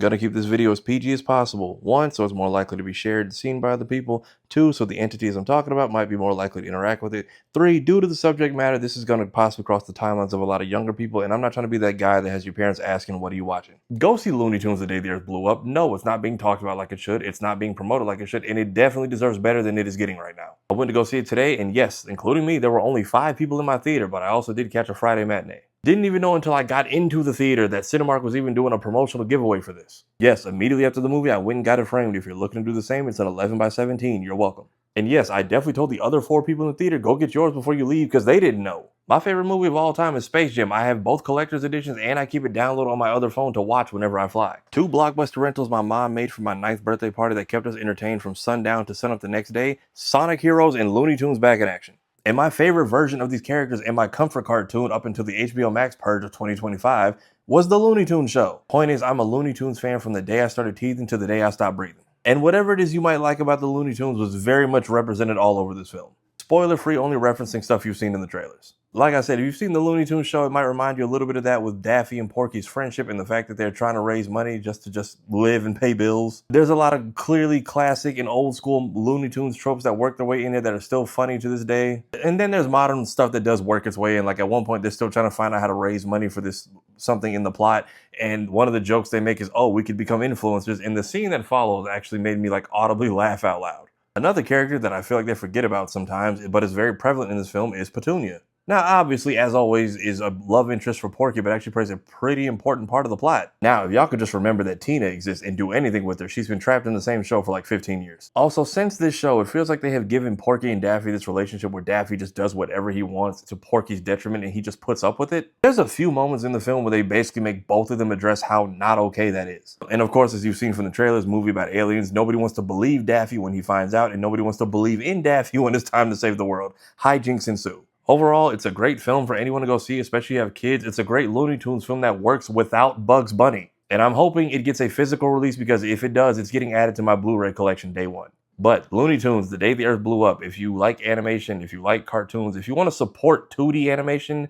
Gonna keep this video as PG as possible. 1, so it's more likely to be shared and seen by other people. 2, so the entities I'm talking about might be more likely to interact with it. 3, due to the subject matter, this is gonna possibly cross the timelines of a lot of younger people, and I'm not trying to be that guy that has your parents asking, what are you watching? Go see Looney Tunes The Day the Earth Blew Up. No, it's not being talked about like it should. It's not being promoted like it should, and it definitely deserves better than it is getting right now. I went to go see it today, and yes, including me, there were only 5 people in my theater, but I also did catch a Friday matinee. Didn't even know until I got into the theater that Cinemark was even doing a promotional giveaway for this. Yes, immediately after the movie, I went and got it framed. If you're looking to do the same, it's an 11 by 17. You're welcome. And yes, I definitely told the other 4 people in the theater, go get yours before you leave, because they didn't know. My favorite movie of all time is Space Jam. I have both collector's editions and I keep it downloaded on my other phone to watch whenever I fly. 2 blockbuster rentals my mom made for my 9th birthday party that kept us entertained from sundown to sunup the next day, Sonic Heroes and Looney Tunes Back in Action. And my favorite version of these characters and my comfort cartoon up until the HBO Max purge of 2025 was the Looney Tunes show. Point is, I'm a Looney Tunes fan from the day I started teething to the day I stopped breathing. And whatever it is you might like about the Looney Tunes was very much represented all over this film. Spoiler free, only referencing stuff you've seen in the trailers. Like I said, if you've seen the Looney Tunes show, it might remind you a little bit of that with Daffy and Porky's friendship and the fact that they're trying to raise money just to live and pay bills. There's a lot of clearly classic and old school Looney Tunes tropes that work their way in there that are still funny to this day. And then there's modern stuff that does work its way in. Like at one point, they're still trying to find out how to raise money for this something in the plot. And one of the jokes they make is, oh, we could become influencers. And the scene that follows actually made me like audibly laugh out loud. Another character that I feel like they forget about sometimes, but is very prevalent in this film, is Petunia. Now, obviously, as always, is a love interest for Porky, but actually plays a pretty important part of the plot. Now, if y'all could just remember that Tina exists and do anything with her, she's been trapped in the same show for like 15 years. Also, since this show, it feels like they have given Porky and Daffy this relationship where Daffy just does whatever he wants to Porky's detriment and he just puts up with it. There's a few moments in the film where they basically make both of them address how not okay that is. And of course, as you've seen from the trailers, movie about aliens, nobody wants to believe Daffy when he finds out, and nobody wants to believe in Daffy when it's time to save the world. Hijinks ensue. Overall, it's a great film for anyone to go see, especially if you have kids. It's a great Looney Tunes film that works without Bugs Bunny. And I'm hoping it gets a physical release because if it does, it's getting added to my Blu-ray collection day one. But Looney Tunes, The Day the Earth Blew Up, if you like animation, if you like cartoons, if you want to support 2D animation,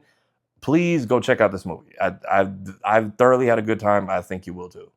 please go check out this movie. I've thoroughly had a good time. I think you will too.